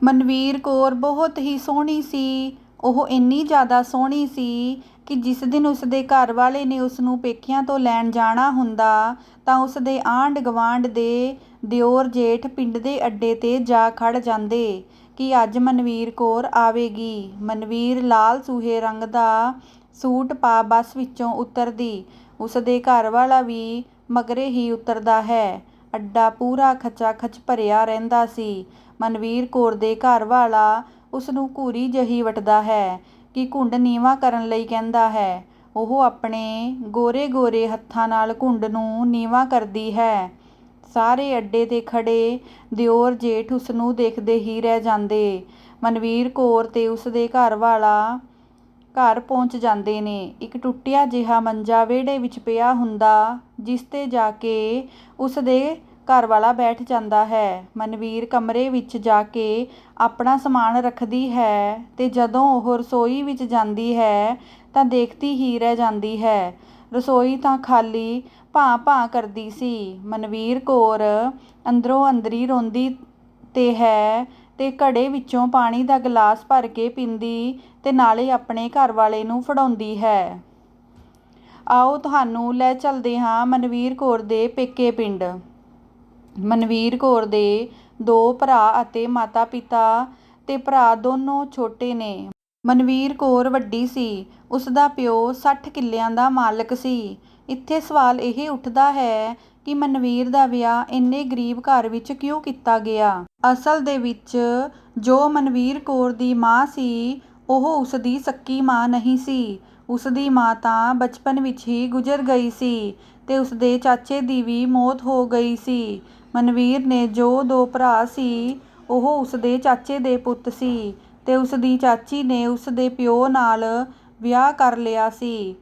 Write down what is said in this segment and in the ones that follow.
ਮਨਵੀਰ ਕੌਰ ਬਹੁਤ ਹੀ ਸੋਹਣੀ ਸੀ। ਉਹ ਇੰਨੀ ਜ਼ਿਆਦਾ ਸੋਹਣੀ ਸੀ ਕਿ ਜਿਸ ਦਿਨ ਉਸਦੇ ਘਰ ਵਾਲੇ ਨੇ ਉਸਨੂੰ ਪੇਕਿਆਂ ਤੋਂ ਲੈਣ ਜਾਣਾ ਹੁੰਦਾ ਤਾਂ ਉਸਦੇ ਆਂਢ ਗੁਆਂਢ ਦੇ ਦਿਓਰ ਜੇਠ ਪਿੰਡ ਦੇ ਅੱਡੇ 'ਤੇ ਜਾ ਖੜ੍ਹ ਜਾਂਦੇ ਕਿ ਅੱਜ ਮਨਵੀਰ ਕੌਰ ਆਵੇਗੀ। ਮਨਵੀਰ ਲਾਲ ਸੂਹੇ ਰੰਗ ਦਾ ਸੂਟ ਪਾ ਬੱਸ ਵਿੱਚੋਂ ਉਤਰਦੀ। ਉਸਦੇ ਘਰ ਵਾਲਾ ਵੀ ਮਗਰੇ ਹੀ ਉਤਰਦਾ ਹੈ। ਅੱਡਾ ਪੂਰਾ ਖਚਾਖਚ ਭਰਿਆ ਰਹਿੰਦਾ ਸੀ। ਮਨਵੀਰ ਕੌਰ ਦੇ ਘਰ ਵਾਲਾ ਉਸਨੂੰ ਘੂਰੀ ਜਿਹੀ ਵੱਟਦਾ ਹੈ ਕਿ ਘੁੰਡ ਨੀਵਾਂ ਕਰਨ ਲਈ ਕਹਿੰਦਾ ਹੈ। ਉਹ ਆਪਣੇ ਗੋਰੇ ਗੋਰੇ ਹੱਥਾਂ ਨਾਲ ਘੁੰਡ ਨੂੰ ਨੀਵਾਂ ਕਰਦੀ ਹੈ। ਸਾਰੇ ਅੱਡੇ 'ਤੇ ਖੜ੍ਹੇ ਦਿਓਰ ਜੇਠ ਉਸਨੂੰ ਦੇਖਦੇ ਹੀ ਰਹਿ ਜਾਂਦੇ। ਮਨਵੀਰ ਕੌਰ ਤੇ ਉਸਦੇ ਘਰ ਵਾਲਾ ਘਰ ਪਹੁੰਚ ਜਾਂਦੇ ਨੇ। ਇੱਕ ਟੁੱਟਿਆ ਜਿਹਾ ਮੰਜਾ ਵਿਹੜੇ ਵਿੱਚ ਪਿਆ ਹੁੰਦਾ ਜਿਸ 'ਤੇ ਜਾ ਕੇ ਉਸਦੇ ਘਰ ਵਾਲਾ ਬੈਠ ਜਾਂਦਾ ਹੈ। ਮਨਵੀਰ ਕਮਰੇ ਵਿੱਚ ਜਾ ਕੇ ਆਪਣਾ ਸਮਾਨ ਰੱਖਦੀ ਹੈ ਤੇ ਜਦੋਂ ਉਹ ਰਸੋਈ ਵਿੱਚ ਜਾਂਦੀ ਹੈ ਤਾਂ ਦੇਖਦੀ ਹੀ ਰਹਿ ਜਾਂਦੀ ਹੈ। ਰਸੋਈ ਤਾਂ ਖਾਲੀ ਭਾਂ ਭਾਂ ਕਰਦੀ ਸੀ। ਮਨਵੀਰ ਕੌਰ ਅੰਦਰੋਂ ਅੰਦਰੀ ਰੋਂਦੀ ਤੇ ਹੈ ਤੇ ਘੜੇ ਵਿੱਚੋਂ ਪਾਣੀ ਦਾ ਗਲਾਸ ਭਰ ਕੇ ਪੀਂਦੀ ਤੇ ਨਾਲੇ ਆਪਣੇ ਘਰ ਵਾਲੇ ਨੂੰ ਫੜਾਉਂਦੀ ਹੈ। ਆਓ ਤੁਹਾਨੂੰ ਲੈ ਚੱਲਦੇ ਹਾਂ ਮਨਵੀਰ ਕੌਰ ਦੇ ਪੇਕੇ ਪਿੰਡ। ਮਨਵੀਰ ਕੌਰ ਦੇ 2 ਭਰਾ ਅਤੇ ਮਾਤਾ ਪਿਤਾ ਤੇ ਭਰਾ ਦੋਨੋਂ ਛੋਟੇ ਨੇ। ਮਨਵੀਰ ਕੌਰ ਵੱਡੀ ਸੀ। ਉਸਦਾ ਪਿਓ 60 ਕਿੱਲਿਆਂ ਦਾ ਮਾਲਕ ਸੀ। ਇੱਥੇ ਸਵਾਲ ਇਹ ਉੱਠਦਾ ਹੈ ਕਿ ਮਨਵੀਰ ਦਾ ਵਿਆਹ ਇੰਨੇ ਗਰੀਬ ਘਰ ਵਿੱਚ ਕਿਉਂ ਕੀਤਾ ਗਿਆ। ਅਸਲ ਦੇ ਵਿੱਚ ਜੋ ਮਨਵੀਰ ਕੌਰ ਦੀ ਮਾਂ ਸੀ ਉਹ ਉਸਦੀ ਸਕੀ ਮਾਂ ਨਹੀਂ ਸੀ। ਉਸਦੀ ਮਾਂ ਤਾਂ ਬਚਪਨ ਵਿੱਚ ਹੀ ਗੁਜ਼ਰ ਗਈ ਸੀ ਤੇ ਉਸਦੇ ਚਾਚੇ ਦੀ ਵੀ ਮੌਤ ਹੋ ਗਈ ਸੀ। ਮਨਵੀਰ ਨੇ ਜੋ 2 ਭਰਾ ਸੀ ਉਹ ਉਸਦੇ ਚਾਚੇ ਦੇ ਪੁੱਤ ਸੀ ਤੇ ਉਸਦੀ ਚਾਚੀ ਨੇ ਉਸਦੇ ਪਿਓ ਨਾਲ ਵਿਆਹ ਕਰ ਲਿਆ ਸੀ।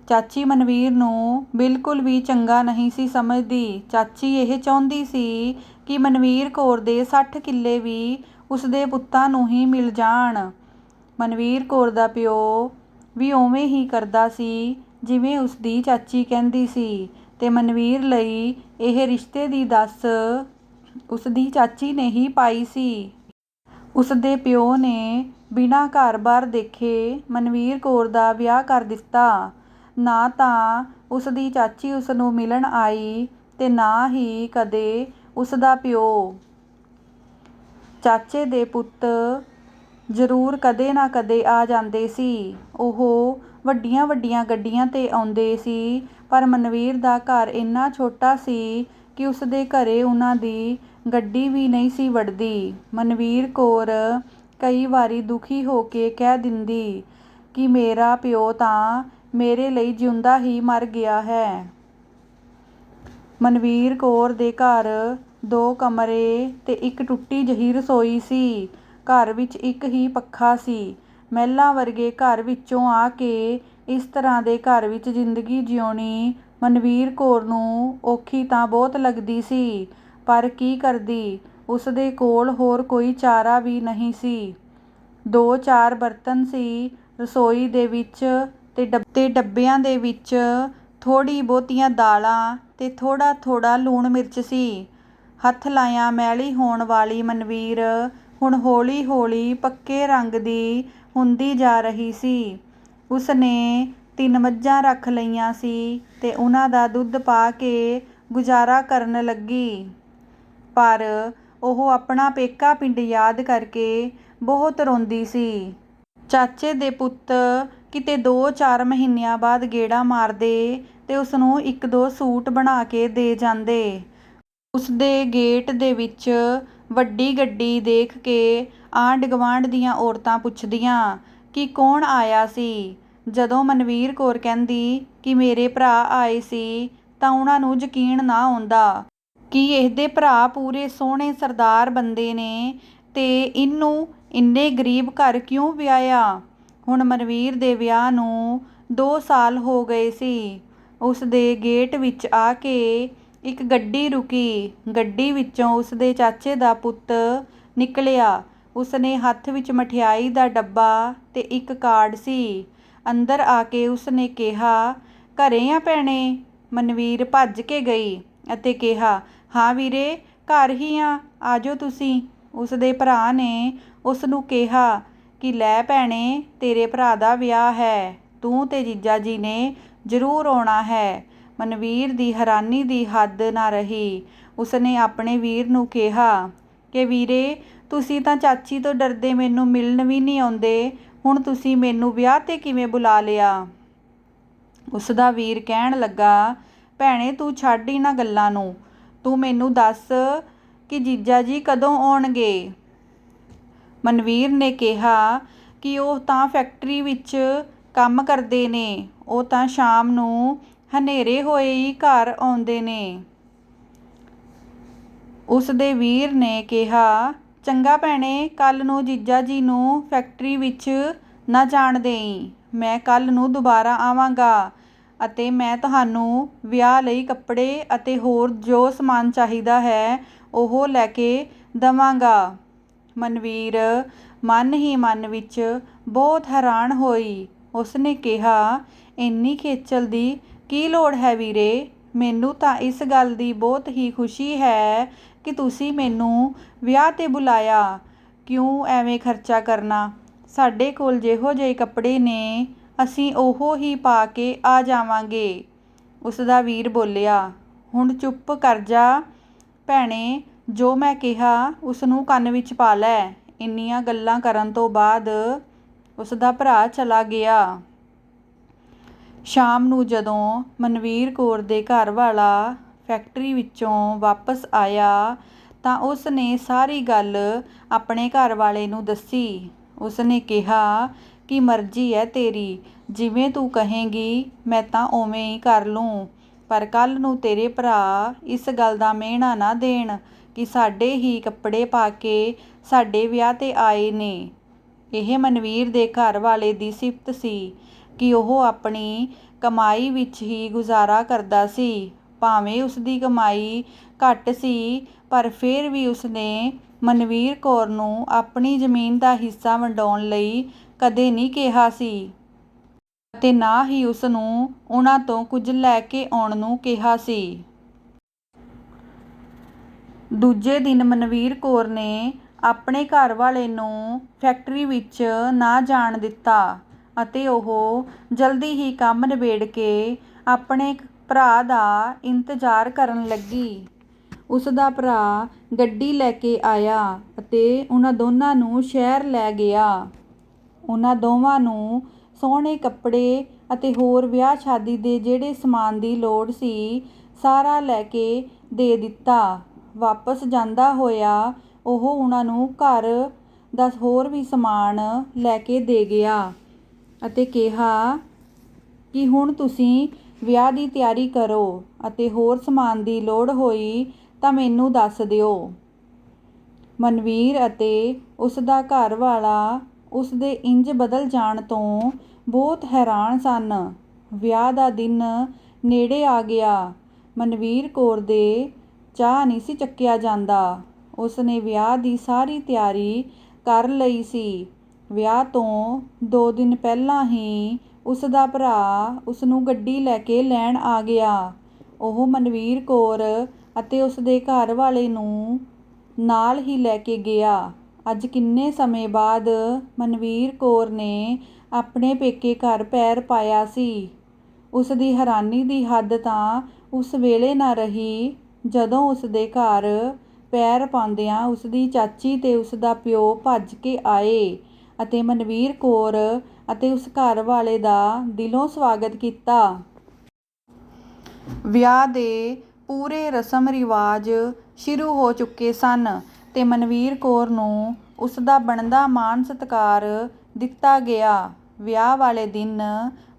ਚਾਚੀ ਮਨਵੀਰ ਨੂੰ ਬਿਲਕੁਲ ਵੀ ਚੰਗਾ ਨਹੀਂ ਸੀ ਸਮਝਦੀ। ਚਾਚੀ ਇਹ ਚਾਹੁੰਦੀ ਸੀ ਕਿ ਮਨਵੀਰ ਕੌਰ ਦੇ 60 ਕਿੱਲੇ ਵੀ ਉਸਦੇ ਪੁੱਤਾਂ ਨੂੰ ਹੀ ਮਿਲ ਜਾਣ। ਮਨਵੀਰ ਕੌਰ ਦਾ ਪਿਓ ਵੀ ਉਵੇਂ ਹੀ ਕਰਦਾ ਸੀ ਜਿਵੇਂ ਉਸਦੀ ਚਾਚੀ ਕਹਿੰਦੀ ਸੀ ਤੇ ਮਨਵੀਰ ਲਈ ਇਹ ਰਿਸ਼ਤੇ ਦੀ ਦੱਸ ਉਸਦੀ ਚਾਚੀ ਨੇ ਹੀ ਪਾਈ ਸੀ। ਉਸਦੇ ਪਿਓ ਨੇ ਬਿਨਾਂ ਘਰ-ਬਾਰ ਦੇਖੇ ਮਨਵੀਰ ਕੌਰ ਦਾ ਵਿਆਹ ਕਰ ਦਿੱਤਾ। ਨਾ ਤਾਂ ਉਸਦੀ ਚਾਚੀ ਉਸਨੂੰ ਮਿਲਣ ਆਈ ਤੇ ਨਾ ਹੀ ਕਦੇ ਉਸਦਾ ਪਿਓ। ਚਾਚੇ ਦੇ ਪੁੱਤ ਜ਼ਰੂਰ ਕਦੇ ਨਾ ਕਦੇ ਆ ਜਾਂਦੇ ਸੀ। ਉਹ ਵੱਡੀਆਂ ਵੱਡੀਆਂ ਗੱਡੀਆਂ 'ਤੇ ਆਉਂਦੇ ਸੀ ਪਰ ਮਨਵੀਰ ਦਾ ਘਰ ਇੰਨਾ ਛੋਟਾ ਸੀ ਕਿ ਉਸਦੇ ਘਰੇ ਉਹਨਾਂ ਦੀ ਗੱਡੀ ਵੀ ਨਹੀਂ ਸੀ ਵੜਦੀ। ਮਨਵੀਰ ਕੌਰ ਕਈ ਵਾਰੀ ਦੁਖੀ ਹੋ ਕੇ ਕਹਿ ਦਿੰਦੀ ਕਿ ਮੇਰਾ ਪਿਓ ਤਾਂ ਮੇਰੇ ਲਈ ਜਿਉਂਦਾ ਹੀ ਮਰ ਗਿਆ ਹੈ। ਮਨਵੀਰ ਕੌਰ ਦੇ ਘਰ 2 ਕਮਰੇ ਤੇ ਇੱਕ ਟੁੱਟੀ ਜਿਹੀ ਰਸੋਈ ਸੀ। ਘਰ ਵਿੱਚ ਇੱਕ ਹੀ ਪੱਖਾ ਸੀ। ਮਹਿਲਾਂ ਵਰਗੇ ਘਰ ਵਿੱਚੋਂ ਆ ਕੇ ਇਸ ਤਰ੍ਹਾਂ ਦੇ ਘਰ ਵਿੱਚ ਜ਼ਿੰਦਗੀ ਜਿਊਣੀ ਮਨਵੀਰ ਕੌਰ ਨੂੰ ਔਖੀ ਤਾਂ ਬਹੁਤ ਲੱਗਦੀ ਸੀ ਪਰ ਕੀ ਕਰਦੀ। ਉਸਦੇ ਕੋਲ ਹੋਰ ਕੋਈ ਚਾਰਾ ਵੀ ਨਹੀਂ ਸੀ। 2-4 ਬਰਤਨ ਸੀ ਰਸੋਈ ਦੇ ਵਿੱਚ ਤੇ ਡੱਬਿਆਂ ਦੇ ਵਿੱਚ ਥੋੜ੍ਹੀ ਬਹੁਤੀਆਂ ਦਾਲਾਂ ਤੇ ਥੋੜ੍ਹਾ ਥੋੜ੍ਹਾ ਲੂਣ ਮਿਰਚ ਸੀ। ਹੱਥ ਲਾਇਆਂ ਮੈਲੀ ਹੋਣ ਵਾਲੀ ਮਨਵੀਰ ਹੁਣ ਹੌਲੀ ਹੌਲੀ ਪੱਕੇ ਰੰਗ ਦੀ ਹੁੰਦੀ ਜਾ ਰਹੀ ਸੀ। ਉਸਨੇ 3 ਮੱਝਾਂ ਰੱਖ ਲਈਆਂ ਸੀ ਤੇ ਉਹਨਾਂ ਦਾ ਦੁੱਧ ਪਾ ਕੇ ਗੁਜ਼ਾਰਾ ਕਰਨ ਲੱਗੀ। ਪਰ ਉਹ ਆਪਣਾ ਪੇਕਾ ਪਿੰਡ ਯਾਦ ਕਰਕੇ ਬਹੁਤ ਰੋਂਦੀ ਸੀ। ਚਾਚੇ ਦੇ ਪੁੱਤ ਕਿਤੇ 2-4 ਮਹੀਨਿਆਂ ਬਾਅਦ ਗੇੜਾ ਮਾਰਦੇ ਤੇ ਉਸਨੂੰ 1-2 ਸੂਟ ਬਣਾ ਕੇ ਦੇ ਜਾਂਦੇ। ਉਸਦੇ ਗੇਟ ਦੇ ਵਿੱਚ ਵੱਡੀ ਗੱਡੀ ਦੇਖ ਕੇ ਆਂਢ ਗੁਆਂਢ ਦੀਆਂ ਔਰਤਾਂ ਪੁੱਛਦੀਆਂ ਕਿ ਕੌਣ ਆਇਆ ਸੀ। ਜਦੋਂ ਮਨਵੀਰ ਕੌਰ ਕਹਿੰਦੀ ਕਿ ਮੇਰੇ ਭਰਾ ਆਏ ਸੀ ਤਾਂ ਉਹਨਾਂ ਨੂੰ ਯਕੀਨ ਨਾ ਆਉਂਦਾ ਕਿ ਇਹਦੇ ਭਰਾ ਪੂਰੇ ਸੋਹਣੇ ਸਰਦਾਰ ਬੰਦੇ ਨੇ ਤੇ ਇਹਨੂੰ ਇੰਨੇ ਗਰੀਬ ਘਰ ਕਿਉਂ ਵਿਆਹਿਆ। ਹੁਣ ਮਨਵੀਰ ਦੇ ਵਿਆਹ ਨੂੰ 2 ਸਾਲ ਹੋ ਗਏ ਸੀ। ਉਸਦੇ ਗੇਟ ਵਿੱਚ ਆ ਕੇ ਇੱਕ ਗੱਡੀ ਰੁਕੀ। ਗੱਡੀ ਵਿੱਚੋਂ ਉਸਦੇ ਚਾਚੇ ਦਾ ਪੁੱਤ ਨਿਕਲਿਆ। ਉਸਨੇ ਹੱਥ ਵਿੱਚ ਮਠਿਆਈ ਦਾ ਡੱਬਾ ਤੇ ਇੱਕ ਕਾਰਡ ਸੀ। ਅੰਦਰ ਆ ਕੇ ਉਸਨੇ ਕਿਹਾ, ਘਰੇ ਆ ਭੈਣੇ। ਮਨਵੀਰ ਭੱਜ ਕੇ ਗਈ ਅਤੇ ਕਿਹਾ, ਹਾਂ ਵੀਰੇ ਘਰ ਹੀ ਆ, ਆਜੋ ਤੁਸੀਂ। ਉਸਦੇ ਭਰਾ ਨੇ ਉਸ ਨੂੰ ਕਿਹਾ ਕਿ ਲੈ ਭੈਣੇ, ਤੇਰੇ ਭਰਾ ਦਾ ਵਿਆਹ ਹੈ, ਤੂੰ ਤੇ ਜੀਜਾ ਜੀ ਨੇ ਜ਼ਰੂਰ ਆਉਣਾ ਹੈ। ਮਨਵੀਰ ਦੀ ਹੈਰਾਨੀ ਦੀ ਹੱਦ ਨਾ ਰਹੀ। ਉਸਨੇ ਆਪਣੇ ਵੀਰ ਨੂੰ ਕਿਹਾ ਕਿ ਵੀਰੇ, ਤੁਸੀਂ ਤਾਂ ਚਾਚੀ ਤੋਂ ਡਰਦੇ ਮੈਨੂੰ ਮਿਲਣ ਵੀ ਨਹੀਂ ਆਉਂਦੇ, ਹੁਣ ਤੁਸੀਂ ਮੈਨੂੰ ਵਿਆਹ 'ਤੇ ਕਿਵੇਂ ਬੁਲਾ ਲਿਆ? ਉਸਦਾ ਵੀਰ ਕਹਿਣ ਲੱਗਾ, ਭੈਣੇ ਤੂੰ ਛੱਡ ਇਹਨਾਂ ਗੱਲਾਂ ਨੂੰ, ਤੂੰ ਮੈਨੂੰ ਦੱਸ ਕਿ ਜੀਜਾ ਜੀ ਕਦੋਂ ਆਉਣਗੇ? ਮਨਵੀਰ ਨੇ ਕਿਹਾ ਕਿ ਉਹ ਤਾਂ ਫੈਕਟਰੀ ਵਿੱਚ ਕੰਮ ਕਰਦੇ ਨੇ, ਉਹ ਤਾਂ ਸ਼ਾਮ ਨੂੰ ਹਨੇਰੇ ਹੋਏ ਹੀ ਘਰ ਆਉਂਦੇ ਨੇ। ਉਸਦੇ ਵੀਰ ਨੇ ਕਿਹਾ, ਚੰਗਾ ਭੈਣੇ, ਕੱਲ੍ਹ ਨੂੰ ਜੀਜਾ ਜੀ ਨੂੰ ਫੈਕਟਰੀ ਵਿੱਚ ਨਾ ਜਾਣ ਦੇਈਂ, ਮੈਂ ਕੱਲ੍ਹ ਨੂੰ ਦੁਬਾਰਾ ਆਵਾਂਗਾ ਅਤੇ ਮੈਂ ਤੁਹਾਨੂੰ ਵਿਆਹ ਲਈ ਕੱਪੜੇ ਅਤੇ ਹੋਰ ਜੋ ਸਮਾਨ ਚਾਹੀਦਾ ਹੈ ਉਹ ਲੈ ਕੇ ਦੇਵਾਂਗਾ। ਮਨਵੀਰ ਮਨ ਹੀ ਮਨ ਵਿੱਚ ਬਹੁਤ ਹੈਰਾਨ ਹੋਈ। ਉਸਨੇ ਕਿਹਾ, ਇੰਨੀ ਖੇਚਲ ਦੀ ਕੀ ਲੋੜ ਹੈ ਵੀਰੇ? ਮੈਨੂੰ ਤਾਂ ਇਸ ਗੱਲ ਦੀ ਬਹੁਤ ਹੀ ਖੁਸ਼ੀ ਹੈ ਕਿ ਤੁਸੀਂ ਮੈਨੂੰ ਵਿਆਹ 'ਤੇ ਬੁਲਾਇਆ। ਕਿਉਂ ਐਵੇਂ ਖਰਚਾ ਕਰਨਾ? ਸਾਡੇ ਕੋਲ ਜਿਹੋ ਜਿਹੇ ਕੱਪੜੇ ਨੇ ਅਸੀਂ ਉਹੋ ਹੀ ਪਾ ਕੇ ਆ ਜਾਵਾਂਗੇ। ਉਸਦਾ ਵੀਰ ਬੋਲਿਆ, ਹੁਣ ਚੁੱਪ ਕਰ ਜਾ ਭੈਣੇ, ਜੋ ਮੈਂ ਕਿਹਾ ਉਸਨੂੰ ਕੰਨ ਵਿੱਚ ਪਾ ਲੈ। ਇੰਨੀਆਂ ਗੱਲਾਂ ਕਰਨ ਤੋਂ ਬਾਅਦ ਉਸਦਾ ਭਰਾ ਚਲਾ ਗਿਆ। ਸ਼ਾਮ ਨੂੰ ਜਦੋਂ ਮਨਵੀਰ ਕੌਰ ਦੇ ਘਰ ਵਾਲਾ ਫੈਕਟਰੀ ਵਿੱਚੋਂ ਵਾਪਸ ਆਇਆ ਤਾਂ ਉਸ ਨੇ ਸਾਰੀ ਗੱਲ ਆਪਣੇ ਘਰ ਵਾਲੇ ਨੂੰ ਦੱਸੀ। ਉਸਨੇ ਕਿਹਾ ਕਿ ਮਰਜ਼ੀ ਹੈ ਤੇਰੀ, ਜਿਵੇਂ ਤੂੰ ਕਹੇਂਗੀ ਮੈਂ ਤਾਂ ਉਵੇਂ ਹੀ ਕਰ ਲੂੰ, ਪਰ ਕੱਲ੍ਹ ਨੂੰ ਤੇਰੇ ਭਰਾ ਇਸ ਗੱਲ ਦਾ ਮਿਹਣਾ ਨਾ ਦੇਣ ਕਿ ਸਾਡੇ ਹੀ ਕੱਪੜੇ ਪਾ ਕੇ ਸਾਡੇ ਵਿਆਹ 'ਤੇ ਆਏ ਨੇ। ਇਹ ਮਨਵੀਰ ਦੇ ਘਰ ਵਾਲੇ ਦੀ ਸਿਫਤ ਸੀ ਕਿ ਉਹ ਆਪਣੀ ਕਮਾਈ ਵਿੱਚ ਹੀ ਗੁਜ਼ਾਰਾ ਕਰਦਾ ਸੀ। ਭਾਵੇਂ ਉਸਦੀ ਕਮਾਈ ਘੱਟ ਸੀ, ਪਰ ਫਿਰ ਵੀ ਉਸਨੇ ਮਨਵੀਰ ਕੌਰ ਨੂੰ ਆਪਣੀ ਜ਼ਮੀਨ ਦਾ ਹਿੱਸਾ ਵੰਡਾਉਣ ਲਈ ਕਦੇ ਨਹੀਂ ਕਿਹਾ ਸੀ ਅਤੇ ਨਾ ਹੀ ਉਸਨੂੰ ਉਹਨਾਂ ਤੋਂ ਕੁਝ ਲੈ ਕੇ ਆਉਣ ਨੂੰ ਕਿਹਾ ਸੀ। ਦੂਜੇ ਦਿਨ ਮਨਵੀਰ ਕੌਰ ਨੇ ਆਪਣੇ ਘਰ ਵਾਲੇ ਨੂੰ ਫੈਕਟਰੀ ਵਿੱਚ ਨਾ ਜਾਣ ਦਿੱਤਾ ਅਤੇ ਉਹ ਜਲਦੀ ਹੀ ਕੰਮ ਨਿਬੇੜ ਕੇ ਆਪਣੇ ਭਰਾ ਦਾ ਇੰਤਜ਼ਾਰ ਕਰਨ ਲੱਗੀ। ਉਸਦਾ ਭਰਾ ਗੱਡੀ ਲੈ ਕੇ ਆਇਆ ਅਤੇ ਉਹਨਾਂ ਦੋਨਾਂ ਨੂੰ ਸ਼ਹਿਰ ਲੈ ਗਿਆ। ਉਹਨਾਂ ਦੋਵਾਂ ਨੂੰ ਸੋਹਣੇ ਕੱਪੜੇ ਅਤੇ ਹੋਰ ਵਿਆਹ ਸ਼ਾਦੀ ਦੇ ਜਿਹੜੇ ਸਮਾਨ ਦੀ ਲੋੜ ਸੀ ਸਾਰਾ ਲੈ ਕੇ ਦੇ ਦਿੱਤਾ। ਵਾਪਸ ਜਾਂਦਾ ਹੋਇਆ ਉਹ ਉਹਨਾਂ ਨੂੰ ਘਰ ਦਾ ਹੋਰ ਵੀ ਸਮਾਨ ਲੈ ਕੇ ਦੇ ਗਿਆ ਅਤੇ ਕਿਹਾ ਕਿ ਹੁਣ ਤੁਸੀਂ ਵਿਆਹ ਦੀ ਤਿਆਰੀ ਕਰੋ ਅਤੇ ਹੋਰ ਸਮਾਨ ਦੀ ਲੋੜ ਹੋਈ ਤਾਂ ਮੈਨੂੰ ਦੱਸ ਦਿਓ। ਮਨਵੀਰ ਅਤੇ ਉਸਦਾ ਘਰ ਵਾਲਾ ਉਸਦੇ ਇੰਜ ਬਦਲ ਜਾਣ ਤੋਂ ਬਹੁਤ ਹੈਰਾਨ ਸਨ। ਵਿਆਹ ਦਾ ਦਿਨ ਨੇੜੇ ਆ ਗਿਆ। ਮਨਵੀਰ ਕੌਰ ਦੇ ਚਾਅ ਨਹੀਂ ਸੀ ਚੱਕਿਆ ਜਾਂਦਾ। ਉਸਨੇ ਵਿਆਹ ਦੀ ਸਾਰੀ ਤਿਆਰੀ ਕਰ ਲਈ ਸੀ। ਵਿਆਹ ਤੋਂ 2 ਦਿਨ ਪਹਿਲਾਂ ਹੀ ਉਸਦਾ ਭਰਾ ਉਸਨੂੰ ਗੱਡੀ ਲੈ ਕੇ ਲੈਣ ਆ ਗਿਆ। ਉਹ ਮਨਵੀਰ ਕੌਰ ਅਤੇ ਉਸਦੇ ਘਰ ਵਾਲੇ ਨੂੰ ਨਾਲ ਹੀ ਲੈ ਕੇ ਗਿਆ। ਅੱਜ ਕਿੰਨੇ ਸਮੇਂ ਬਾਅਦ ਮਨਵੀਰ ਕੌਰ ਨੇ ਆਪਣੇ ਪੇਕੇ ਘਰ ਪੈਰ ਪਾਇਆ ਸੀ। ਉਸਦੀ ਹੈਰਾਨੀ ਦੀ ਹੱਦ ਤਾਂ ਉਸ ਵੇਲੇ ਨਾ ਰਹੀ ਜਦੋਂ ਉਸਦੇ ਘਰ ਪੈਰ ਪਾਉਂਦਿਆਂ ਉਸਦੀ ਚਾਚੀ ਤੇ ਉਸਦਾ ਪਿਓ ਭੱਜ ਕੇ ਆਏ ਅਤੇ ਮਨਵੀਰ ਕੌਰ ਅਤੇ ਉਸ ਘਰ ਵਾਲੇ ਦਾ ਦਿਲੋਂ ਸਵਾਗਤ ਕੀਤਾ। ਵਿਆਹ ਦੇ ਪੂਰੇ ਰਸਮ ਰਿਵਾਜ ਸ਼ੁਰੂ ਹੋ ਚੁੱਕੇ ਸਨ ਤੇ ਮਨਵੀਰ ਕੌਰ ਨੂੰ ਉਸਦਾ ਬਣਦਾ ਮਾਣ ਸਤਿਕਾਰ ਦਿੱਤਾ ਗਿਆ। ਵਿਆਹ ਵਾਲੇ ਦਿਨ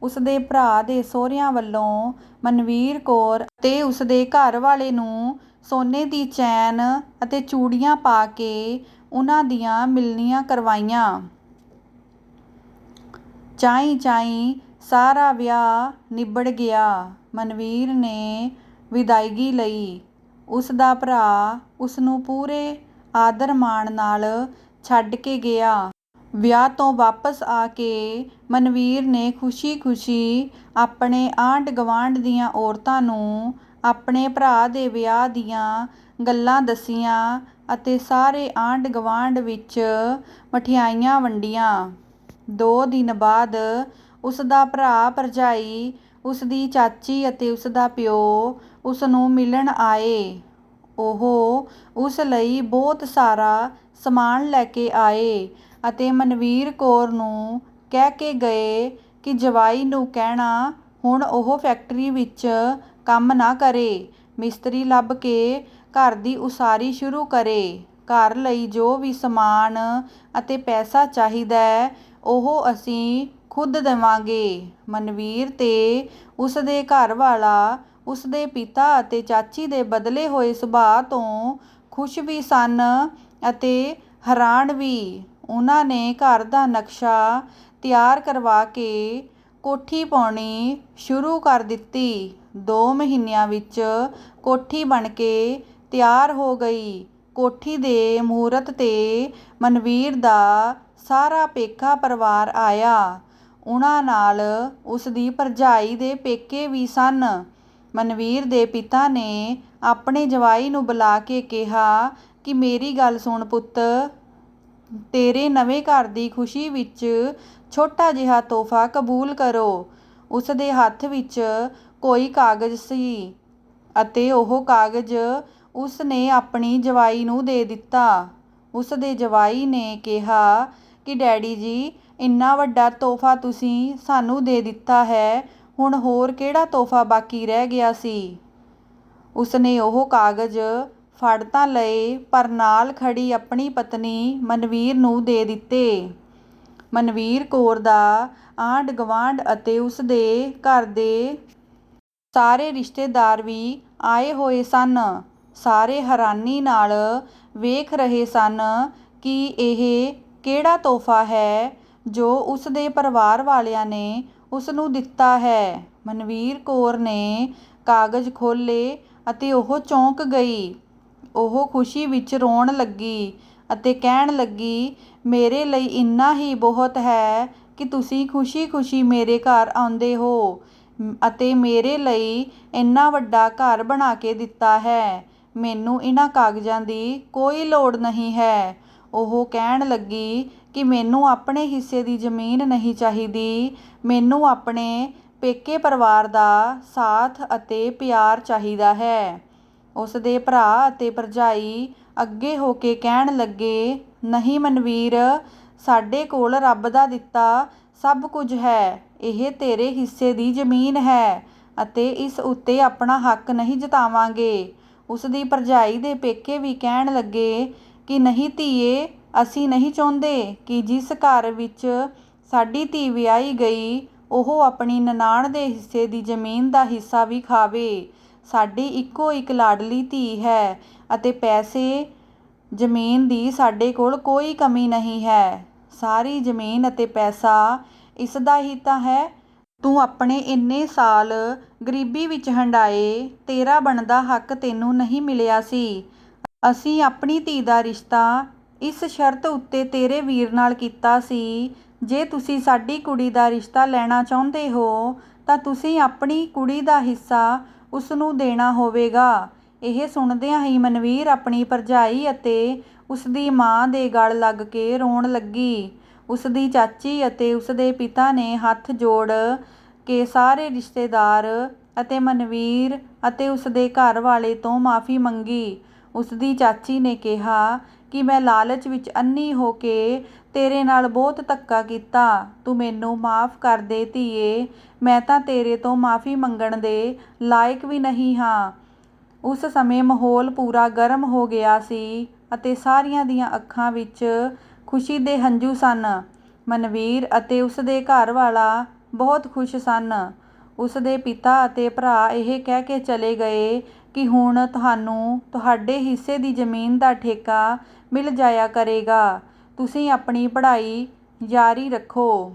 ਉਸਦੇ ਭਰਾ ਦੇ ਸਹੁਰਿਆਂ ਵੱਲੋਂ ਮਨਵੀਰ ਕੌਰ ਅਤੇ ਉਸਦੇ ਘਰ ਵਾਲੇ ਨੂੰ ਸੋਨੇ ਦੀ ਚੈਨ ਅਤੇ ਚੂੜੀਆਂ ਪਾ ਕੇ ਉਹਨਾਂ ਦੀਆਂ ਮਿਲਣੀਆਂ ਕਰਵਾਈਆਂ। ਚਾਈਂ ਸਾਰਾ ਵਿਆਹ ਨਿਬੜ ਗਿਆ। ਮਨਵੀਰ ਨੇ ਵਿਦਾਇਗੀ ਲਈ। ਉਸਦਾ ਭਰਾ ਉਸਨੂੰ ਪੂਰੇ ਆਦਰ ਮਾਣ ਨਾਲ ਛੱਡ ਕੇ ਗਿਆ। ਵਿਆਹ ਤੋਂ ਵਾਪਸ ਆ ਕੇ ਮਨਵੀਰ ਨੇ ਖੁਸ਼ੀ-ਖੁਸ਼ੀ ਆਪਣੇ ਆਂਢ ਗਵਾਂਢ ਦੀਆਂ ਔਰਤਾਂ ਨੂੰ ਆਪਣੇ ਭਰਾ ਦੇ ਵਿਆਹ ਦੀਆਂ ਗੱਲਾਂ ਦੱਸੀਆਂ ਅਤੇ ਸਾਰੇ ਆਂਢ ਗੁਆਂਢ ਵਿੱਚ ਮਠਿਆਈਆਂ ਵੰਡੀਆਂ। 2 ਦਿਨ ਬਾਅਦ ਉਸ ਦਾ ਭਰਾ ਭਰਜਾਈ, ਉਸ ਦੀ ਚਾਚੀ ਅਤੇ ਉਸ ਦਾ ਪਿਓ ਉਸ ਨੂੰ ਮਿਲਣ ਆਏ। ਉਹ ਉਸ ਲਈ ਬਹੁਤ ਸਾਰਾ ਸਮਾਨ ਲੈ ਕੇ ਆਏ ਅਤੇ ਮਨਵੀਰ ਕੌਰ ਨੂੰ ਕਹਿ ਕੇ ਗਏ ਕਿ ਜਵਾਈ ਨੂੰ ਕਹਿਣਾ ਹੁਣ ਉਹ ਫੈਕਟਰੀ ਵਿੱਚ ਕੰਮ ਨਾ ਕਰੇ, ਮਿਸਤਰੀ ਲੱਭ ਕੇ ਘਰ ਦੀ ਉਸਾਰੀ ਸ਼ੁਰੂ ਕਰੇ। ਘਰ ਲਈ ਜੋ ਵੀ ਸਮਾਨ ਅਤੇ ਪੈਸਾ ਚਾਹੀਦਾ ਉਹ ਅਸੀਂ ਖੁਦ ਦੇਵਾਂਗੇ। ਮਨਵੀਰ ਤੇ ਉਸ ਦੇ ਘਰ ਵਾਲਾ ਉਸ ਦੇ ਪਿਤਾ ਅਤੇ ਚਾਚੀ ਦੇ ਬਦਲੇ ਹੋਏ ਸੁਭਾਅ ਤੋਂ ਖੁਸ਼ ਵੀ ਸਨ ਅਤੇ ਹੈਰਾਨ ਵੀ। ਉਹਨਾਂ ਨੇ ਘਰ ਦਾ ਨਕਸ਼ਾ ਤਿਆਰ ਕਰਵਾ ਕੇ ਕੋਠੀ ਪਾਉਣੀ ਸ਼ੁਰੂ ਕਰ ਦਿੱਤੀ। 2 ਮਹੀਨਿਆਂ ਵਿੱਚ ਕੋਠੀ ਬਣ ਕੇ ਤਿਆਰ ਹੋ ਗਈ। ਕੋਠੀ ਦੇ ਮਹੂਰਤ 'ਤੇ ਮਨਵੀਰ ਦਾ ਸਾਰਾ ਪੇਕਾ ਪਰਿਵਾਰ ਆਇਆ। ਉਹਨਾਂ ਨਾਲ ਉਸ ਦੀ ਭਰਜਾਈ ਦੇ ਪੇਕੇ ਵੀ ਸਨ। ਮਨਵੀਰ ਦੇ ਪਿਤਾ ਨੇ ਆਪਣੇ ਜਵਾਈ ਨੂੰ ਬੁਲਾ ਕੇ ਕਿਹਾ ਕਿ ਮੇਰੀ ਗੱਲ ਸੁਣ ਪੁੱਤ, ਤੇਰੇ ਨਵੇਂ ਘਰ ਦੀ ਖੁਸ਼ੀ ਵਿੱਚ ਛੋਟਾ ਜਿਹਾ ਤੋਹਫ਼ਾ ਕਬੂਲ ਕਰੋ। ਉਸ ਦੇ ਹੱਥ ਵਿੱਚ ਕੋਈ ਕਾਗਜ਼ ਸੀ ਅਤੇ ਉਹ ਕਾਗਜ਼ ਉਸ ਨੇ ਆਪਣੀ ਜਵਾਈ ਨੂੰ ਦੇ ਦਿੱਤਾ। ਉਸ ਦੇ ਜਵਾਈ ਨੇ ਕਿਹਾ ਕਿ ਡੈਡੀ ਜੀ, ਇੰਨਾ ਵੱਡਾ ਤੋਹਫ਼ਾ ਤੁਸੀਂ ਸਾਨੂੰ ਦੇ ਦਿੱਤਾ ਹੈ, ਹੁਣ ਹੋਰ ਕਿਹੜਾ ਤੋਹਫ਼ਾ ਬਾਕੀ ਰਹਿ ਗਿਆ ਸੀ। ਉਸ ਨੇ ਉਹ ਕਾਗਜ਼ ਫੜ ਤਾਂ ਲਏ ਪਰ ਨਾਲ ਖੜੀ ਆਪਣੀ ਪਤਨੀ ਮਨਵੀਰ ਨੂੰ ਦੇ ਦਿੱਤੇ। ਮਨਵੀਰ ਕੌਰ ਦਾ ਆਂਢ ਗੁਆਂਢ ਅਤੇ ਉਸ ਦੇ ਘਰ ਦੇ ਸਾਰੇ ਰਿਸ਼ਤੇਦਾਰ ਵੀ ਆਏ ਹੋਏ ਸਨ। ਸਾਰੇ ਹੈਰਾਨੀ ਨਾਲ ਵੇਖ ਰਹੇ ਸਨ ਕਿ ਇਹ ਕਿਹੜਾ ਤੋਹਫ਼ਾ ਹੈ ਜੋ ਉਸ ਦੇ ਪਰਿਵਾਰ ਵਾਲਿਆਂ ਨੇ ਉਸ ਨੂੰ ਦਿੱਤਾ ਹੈ। ਮਨਵੀਰ ਕੌਰ ਨੇ ਕਾਗਜ਼ ਖੋਲ੍ਹੇ ਅਤੇ ਉਹ ਚੌਂਕ ਗਈ। ਉਹ ਖੁਸ਼ੀ ਵਿੱਚ ਰੋਣ ਲੱਗੀ ਅਤੇ ਕਹਿਣ ਲੱਗੀ, ਮੇਰੇ ਲਈ ਇੰਨਾ ਹੀ ਬਹੁਤ ਹੈ ਕਿ ਤੁਸੀਂ ਖੁਸ਼ੀ-ਖੁਸ਼ੀ ਮੇਰੇ ਘਰ ਆਉਂਦੇ ਹੋ ਅਤੇ ਮੇਰੇ ਲਈ ਇੰਨਾ ਵੱਡਾ ਘਰ ਬਣਾ ਕੇ ਦਿੱਤਾ ਹੈ। ਮੈਨੂੰ ਇਹਨਾਂ ਕਾਗਜ਼ਾਂ ਦੀ ਕੋਈ ਲੋੜ ਨਹੀਂ ਹੈ। ਉਹ ਕਹਿਣ ਲੱਗੀ ਕਿ ਮੈਨੂੰ ਆਪਣੇ ਹਿੱਸੇ ਦੀ ਜ਼ਮੀਨ ਨਹੀਂ ਚਾਹੀਦੀ, ਮੈਨੂੰ ਆਪਣੇ ਪੇਕੇ ਪਰਿਵਾਰ ਦਾ ਸਾਥ ਅਤੇ ਪਿਆਰ ਚਾਹੀਦਾ ਹੈ। ਉਸ ਦੇ ਭਰਾ ਅਤੇ ਭਰਜਾਈ ਅੱਗੇ ਹੋ ਕੇ ਕਹਿਣ ਲੱਗੇ, ਨਹੀਂ ਮਨਵੀਰ, ਸਾਡੇ ਕੋਲ ਰੱਬ ਦਾ ਦਿੱਤਾ ਸਭ ਕੁਝ ਹੈ। ਇਹ ਤੇਰੇ ਹਿੱਸੇ ਦੀ ਜ਼ਮੀਨ ਹੈ ਅਤੇ ਇਸ ਉੱਤੇ ਆਪਣਾ ਹੱਕ ਨਹੀਂ ਜਤਾਵਾਂਗੇ। ਉਸ ਦੀ ਭਰਜਾਈ ਦੇ ਪੇਕੇ ਵੀ ਕਹਿਣ ਲੱਗੇ ਕਿ ਨਹੀਂ ਧੀਏ, ਅਸੀਂ ਨਹੀਂ ਚਾਹੁੰਦੇ ਕਿ ਜਿਸ ਘਰ ਵਿੱਚ ਸਾਡੀ ਧੀ ਵਿਆਹੀ ਗਈ ਉਹ ਆਪਣੀ ਨਨਾਣ ਦੇ ਹਿੱਸੇ ਦੀ ਜ਼ਮੀਨ ਦਾ ਹਿੱਸਾ ਵੀ ਖਾਵੇ। ਸਾਡੀ ਇੱਕੋ ਇੱਕ ਲਾਡਲੀ ਧੀ ਹੈ ਅਤੇ ਪੈਸੇ ਜ਼ਮੀਨ ਦੀ ਸਾਡੇ ਕੋਲ ਕੋਈ ਕਮੀ ਨਹੀਂ ਹੈ। ਸਾਰੀ ਜ਼ਮੀਨ ਅਤੇ ਪੈਸਾ ਇਸ ਦਾ ਹੀ ਤਾਂ ਹੈ। ਤੂੰ ਆਪਣੇ ਇੰਨੇ ਸਾਲ ਗਰੀਬੀ ਵਿੱਚ ਹੰਢਾਏ, ਤੇਰਾ ਬਣਦਾ ਹੱਕ ਤੈਨੂੰ ਨਹੀਂ ਮਿਲਿਆ ਸੀ। ਅਸੀਂ ਆਪਣੀ ਧੀ ਦਾ ਰਿਸ਼ਤਾ ਇਸ ਸ਼ਰਤ ਉੱਤੇ ਤੇਰੇ ਵੀਰ ਨਾਲ ਕੀਤਾ ਸੀ, ਜੇ ਤੁਸੀਂ ਸਾਡੀ ਕੁੜੀ ਦਾ ਰਿਸ਼ਤਾ ਲੈਣਾ ਚਾਹੁੰਦੇ ਹੋ ਤਾਂ ਤੁਸੀਂ ਆਪਣੀ ਕੁੜੀ ਦਾ ਹਿੱਸਾ ਉਸ ਨੂੰ ਦੇਣਾ ਹੋਵੇਗਾ। ਇਹ ਸੁਣਦਿਆਂ ਹੀ ਮਨਵੀਰ ਆਪਣੀ ਭਰਜਾਈ ਅਤੇ ਉਸ ਦੀ ਮਾਂ ਦੇ ਗਲ ਲੱਗ ਕੇ ਰੋਣ ਲੱਗੀ। ਉਸ ਦੀ ਚਾਚੀ ਅਤੇ ਉਸ ਦੇ ਪਿਤਾ ਨੇ ਹੱਥ ਜੋੜ ਕੇ ਸਾਰੇ ਰਿਸ਼ਤੇਦਾਰ ਅਤੇ ਮਨਵੀਰ ਅਤੇ ਉਸ ਦੇ ਘਰ ਵਾਲੇ ਤੋਂ ਮਾਫ਼ੀ ਮੰਗੀ। ਉਸ ਦੀ ਚਾਚੀ ਨੇ ਕਿਹਾ ਕਿ ਮੈਂ ਲਾਲਚ ਵਿੱਚ ਅੰਨ੍ਹੀ ਹੋ ਕੇ ਤੇਰੇ ਨਾਲ ਬਹੁਤ ਧੱਕਾ ਕੀਤਾ, ਤੂੰ ਮੈਨੂੰ ਮਾਫ਼ ਕਰ ਦੇ ਧੀਏ, ਮੈਂ ਤਾਂ ਤੇਰੇ ਤੋਂ ਮਾਫ਼ੀ ਮੰਗਣ ਦੇ ਲਾਇਕ ਵੀ ਨਹੀਂ ਹਾਂ। ਉਸ ਸਮੇਂ ਮਾਹੌਲ ਪੂਰਾ ਗਰਮ ਹੋ ਗਿਆ ਸੀ ਅਤੇ ਸਾਰਿਆਂ ਦੀਆਂ ਅੱਖਾਂ ਵਿੱਚ ਖੁਸ਼ੀ ਦੇ ਹੰਝੂ ਸਨ। ਮਨਵੀਰ ਅਤੇ ਉਸ ਦੇ ਘਰ ਵਾਲਾ ਬਹੁਤ ਖੁਸ਼ ਸਨ। ਉਸ ਦੇ ਪਿਤਾ ਅਤੇ ਭਰਾ ਇਹ ਕਹਿ ਕੇ ਚਲੇ ਗਏ ਕਿ ਹੁਣ ਤੁਹਾਨੂੰ ਤੁਹਾਡੇ ਹਿੱਸੇ ਦੀ ਜ਼ਮੀਨ ਦਾ ਠੇਕਾ ਮਿਲ ਜਾਇਆ ਕਰੇਗਾ, ਤੁਸੀਂ ਆਪਣੀ ਪੜ੍ਹਾਈ ਜਾਰੀ ਰੱਖੋ,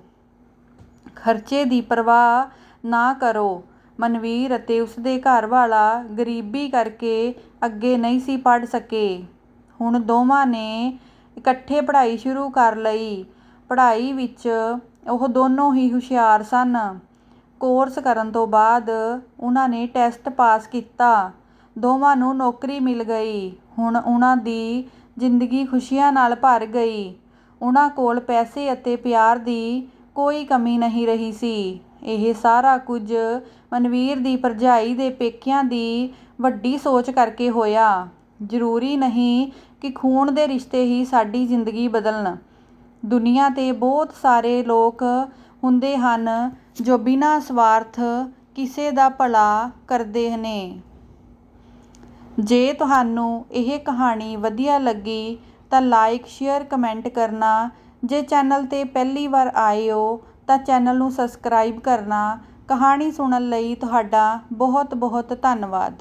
ਖਰਚੇ ਦੀ ਪਰਵਾਹ ਨਾ ਕਰੋ। ਮਨਵੀਰ ਅਤੇ ਉਸ ਦੇ ਘਰ ਵਾਲਾ ਗਰੀਬੀ ਕਰਕੇ ਅੱਗੇ ਨਹੀਂ ਸੀ ਪੜ੍ਹ ਸਕੇ। ਹੁਣ ਦੋਵਾਂ ਨੇ ਇਕੱਠੇ ਪੜ੍ਹਾਈ ਸ਼ੁਰੂ ਕਰ ਲਈ। ਪੜ੍ਹਾਈ ਵਿੱਚ ਉਹ ਦੋਨੋਂ ਹੀ ਹੁਸ਼ਿਆਰ ਸਨ। ਕੋਰਸ ਕਰਨ ਤੋਂ ਬਾਅਦ ਉਹਨਾਂ ਨੇ ਟੈਸਟ ਪਾਸ ਕੀਤਾ। ਦੋਵਾਂ ਨੂੰ ਨੌਕਰੀ ਮਿਲ ਗਈ। ਹੁਣ ਉਹਨਾਂ ਦੀ ਜ਼ਿੰਦਗੀ ਖੁਸ਼ੀਆਂ ਨਾਲ ਭਰ ਗਈ। ਉਹਨਾਂ ਕੋਲ ਪੈਸੇ ਅਤੇ ਪਿਆਰ ਦੀ ਕੋਈ ਕਮੀ ਨਹੀਂ ਰਹੀ ਸੀ। ਇਹ ਸਾਰਾ ਕੁਝ ਮਨਵੀਰ ਦੀ ਭਰਜਾਈ ਦੇ ਪੇਕਿਆਂ ਦੀ ਵੱਡੀ ਸੋਚ ਕਰਕੇ ਹੋਇਆ। ਜ਼ਰੂਰੀ ਨਹੀਂ ਕਿ ਖੂਨ ਦੇ ਰਿਸ਼ਤੇ ਹੀ ਸਾਡੀ ਜ਼ਿੰਦਗੀ ਬਦਲਣ। ਦੁਨੀਆ 'ਤੇ ਬਹੁਤ ਸਾਰੇ ਲੋਕ ਹੁੰਦੇ ਹਨ ਜੋ ਬਿਨਾਂ ਸਵਾਰਥ ਕਿਸੇ ਦਾ ਭਲਾ ਕਰਦੇ ਨੇ। ਜੇ ਤੁਹਾਨੂੰ ਇਹ ਕਹਾਣੀ ਵਧੀਆ ਲੱਗੀ ਤਾਂ ਲਾਈਕ, ਸ਼ੇਅਰ, ਕਮੈਂਟ ਕਰਨਾ। ਜੇ ਚੈਨਲ 'ਤੇ ਪਹਿਲੀ ਵਾਰ ਆਏ ਹੋ ਤਾਂ ਚੈਨਲ ਨੂੰ ਸਬਸਕ੍ਰਾਈਬ ਕਰਨਾ। ਕਹਾਣੀ ਸੁਣਨ ਲਈ ਤੁਹਾਡਾ ਬਹੁਤ ਬਹੁਤ ਧੰਨਵਾਦ।